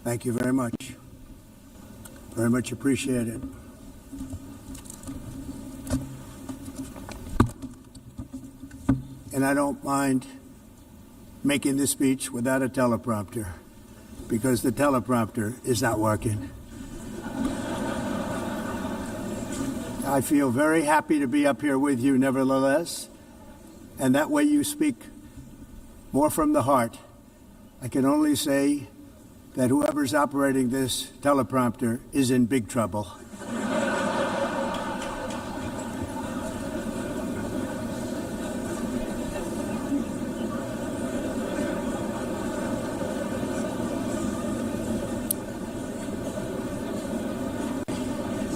Thank you very much. Very much appreciated. And I don't mind making this speech without a teleprompter, because the teleprompter is not working. I feel very happy to be up here with you nevertheless, and that way you speak more from the heart. I can only say that whoever's operating this teleprompter is in big trouble.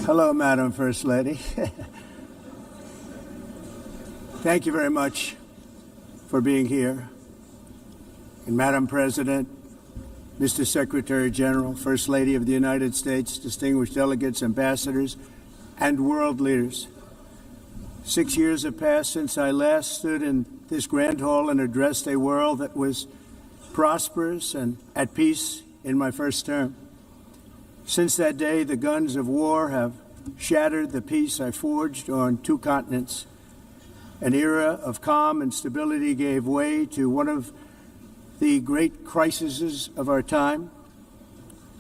Hello, Madam First Lady. Thank you very much for being here. And Madam President, Mr. Secretary General, First Lady of the United States, distinguished delegates, ambassadors, and world leaders. 6 years have passed since I last stood in this grand hall and addressed a world that was prosperous and at peace in my first term. Since that day, the guns of war have shattered the peace I forged on 2 continents. An era of calm and stability gave way to one of the great crises of our time.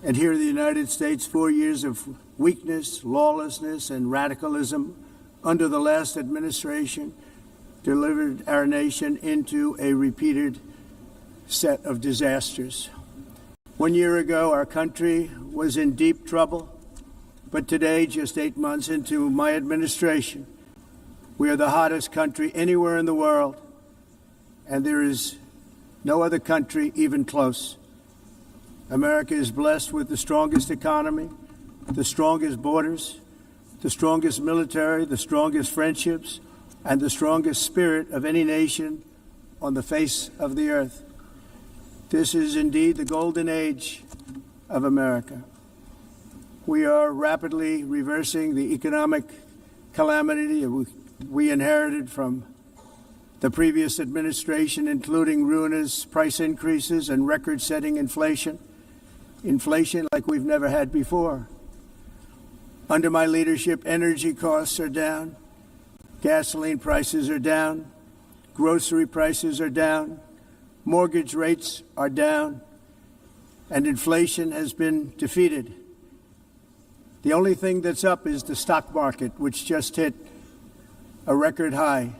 And here in the United States, 4 years of weakness, lawlessness, and radicalism under the last administration delivered our nation into a repeated set of disasters. 1 year ago, our country was in deep trouble, but today, just 8 months into my administration, we are the hottest country anywhere in the world, and there is no other country even close. America is blessed with the strongest economy, the strongest borders, the strongest military, the strongest friendships, and the strongest spirit of any nation on the face of the earth. This is indeed the golden age of America. We are rapidly reversing the economic calamity we inherited from the previous administration, including ruinous price increases and record-setting inflation like we've never had before. Under my leadership, energy costs are down, gasoline prices are down, grocery prices are down, mortgage rates are down, and inflation has been defeated. The only thing that's up is the stock market, which just hit a record high.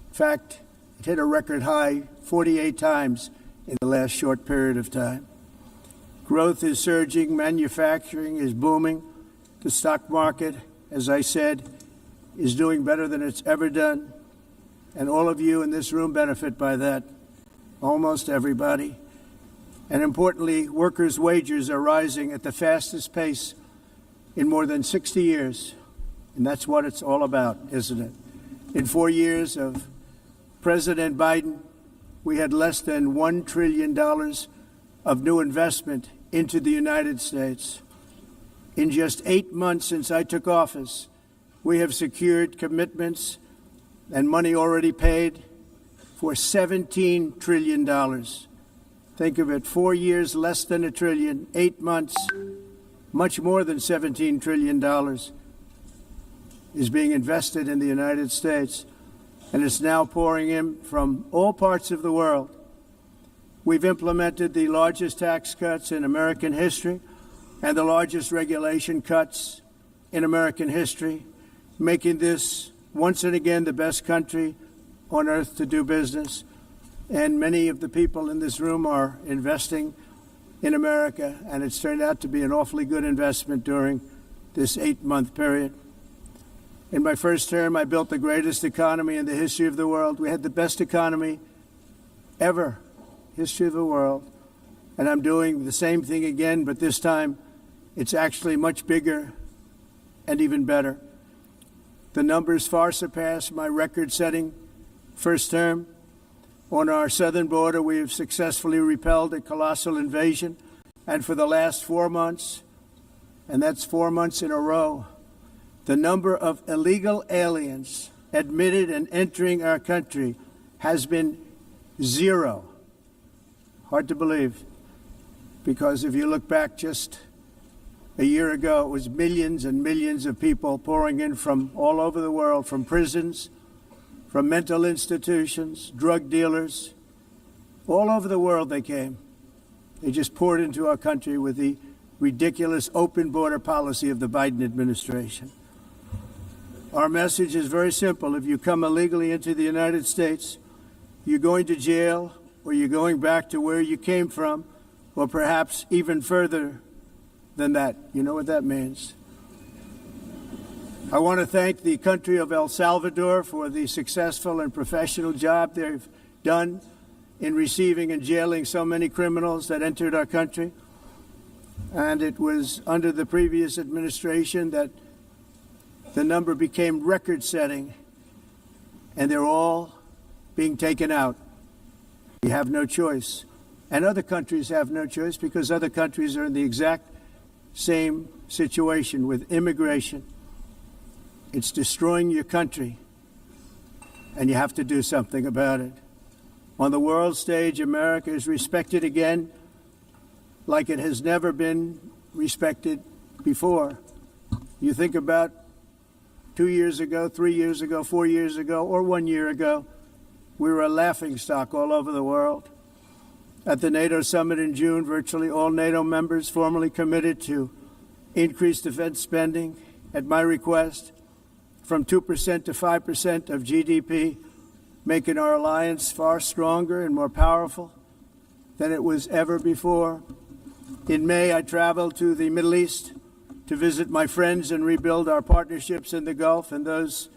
In fact, it hit a record high 48 times in the last short period of time. Growth is surging, manufacturing is booming. The stock market, as I said, is doing better than it's ever done. And all of you in this room benefit by that, almost everybody. And importantly, workers' wages are rising at the fastest pace in more than 60 years. And that's what it's all about, isn't it? In 4 years of President Biden, we had less than $1 trillion of new investment into the United States. In just 8 months since I took office, we have secured commitments and money already paid for $17 trillion. Think of it, 4 years, less than $1 trillion, 8 months, much more than $17 trillion is being invested in the United States, and it's now pouring in from all parts of the world. We've implemented the largest tax cuts in American history and the largest regulation cuts in American history, making this once and again the best country on earth to do business. And many of the people in this room are investing in America, and it's turned out to be an awfully good investment during this 8-month period. In my first term, I built the greatest economy in the history of the world. We had the best economy ever, history of the world. And I'm doing the same thing again, but this time it's actually much bigger and even better. The numbers far surpass my record-setting first term. On our southern border, we have successfully repelled a colossal invasion. And for the last 4 months, and that's 4 months in a row, the number of illegal aliens admitted and entering our country has been 0. Hard to believe. Because if you look back just a year ago, it was millions and millions of people pouring in from all over the world, from prisons, from mental institutions, drug dealers. All over the world they came. They just poured into our country with the ridiculous open border policy of the Biden administration. Our message is very simple. If you come illegally into the United States, you're going to jail, or you're going back to where you came from, or perhaps even further than that. You know what that means. I want to thank the country of El Salvador for the successful and professional job they've done in receiving and jailing so many criminals that entered our country. And it was under the previous administration that the number became record-setting, and they're all being taken out. You have no choice. And other countries have no choice because other countries are in the exact same situation with immigration. It's destroying your country, and you have to do something about it. On the world stage, America is respected again like it has never been respected before. You think about 2 years ago, 3 years ago, 4 years ago, or 1 year ago, we were a laughingstock all over the world. At the NATO summit in June, virtually all NATO members formally committed to increase defense spending at my request from 2% to 5% of GDP, making our alliance far stronger and more powerful than it was ever before. In May, I traveled to the Middle East to visit my friends and rebuild our partnerships in the Gulf and those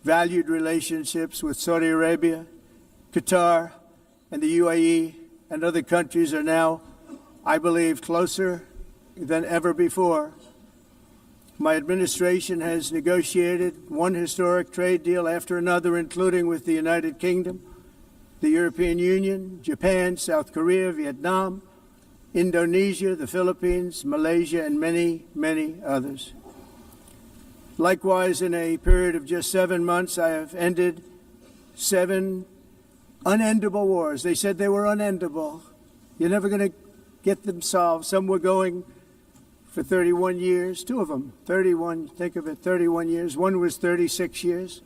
valued relationships with Saudi Arabia, Qatar, and the UAE and other countries are now, I believe, closer than ever before. My administration has negotiated one historic trade deal after another, including with the United Kingdom, the European Union, Japan, South Korea, Vietnam, Indonesia, the Philippines, Malaysia, and many, many others. Likewise, in a period of just 7 months, I have ended 7 unendable wars. They said they were unendable. You're never going to get them solved. Some were going for 31 years, 2 of them, 31, think of it, 31 years. One was 36 years.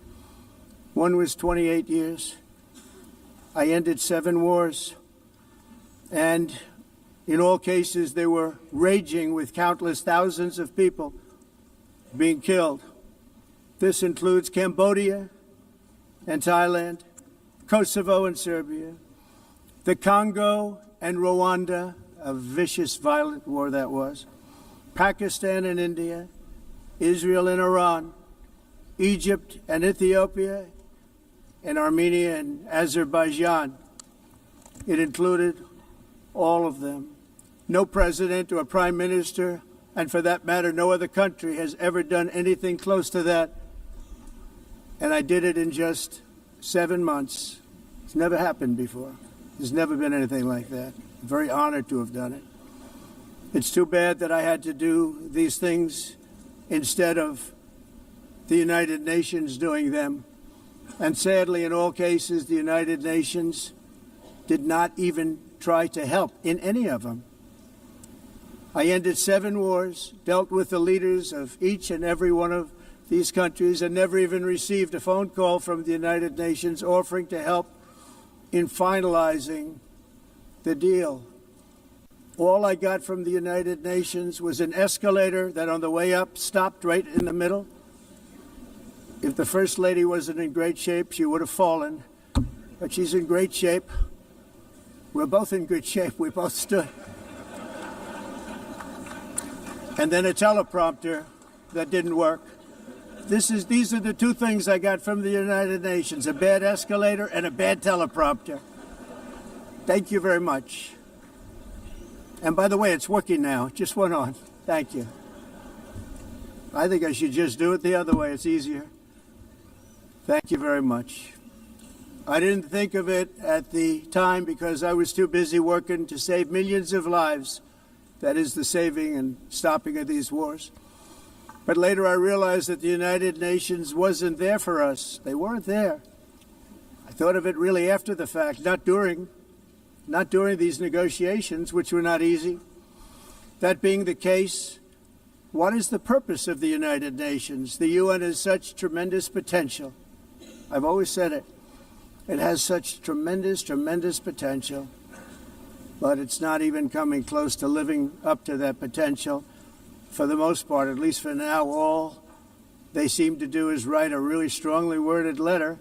One was 28 years. I ended 7 wars. And in all cases, they were raging with countless thousands of people being killed. This includes Cambodia and Thailand, Kosovo and Serbia, the Congo and Rwanda, a vicious, violent war that was, Pakistan and India, Israel and Iran, Egypt and Ethiopia, and Armenia and Azerbaijan. It included all of them. No president or prime minister, and for that matter, no other country has ever done anything close to that. And I did it in just 7 months. It's never happened before. There's never been anything like that. I'm very honored to have done it. It's too bad that I had to do these things instead of the United Nations doing them. And sadly, in all cases, the United Nations did not even try to help in any of them. I ended 7 wars, dealt with the leaders of each and every one of these countries, and never even received a phone call from the United Nations offering to help in finalizing the deal. All I got from the United Nations was an escalator that on the way up stopped right in the middle. If the First Lady wasn't in great shape, she would have fallen. But she's in great shape. We're both in good shape. We both stood. And then a teleprompter that didn't work. These are the 2 things I got from the United Nations, a bad escalator and a bad teleprompter. Thank you very much. And by the way, it's working now. It just went on. Thank you. I think I should just do it the other way. It's easier. Thank you very much. I didn't think of it at the time because I was too busy working to save millions of lives. That is the saving and stopping of these wars. But later I realized that the United Nations wasn't there for us. They weren't there. I thought of it really after the fact, not during these negotiations, which were not easy. That being the case, what is the purpose of the United Nations? The UN has such tremendous potential. I've always said it. It has such tremendous, tremendous potential, but it's not even coming close to living up to that potential. For the most part, at least for now, all they seem to do is write a really strongly worded letter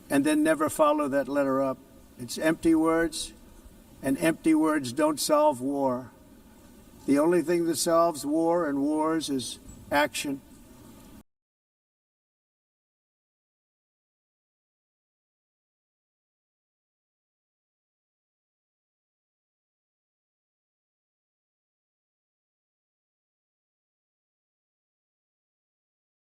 and then never follow that letter up. It's empty words, and empty words don't solve war. The only thing that solves war and wars is action.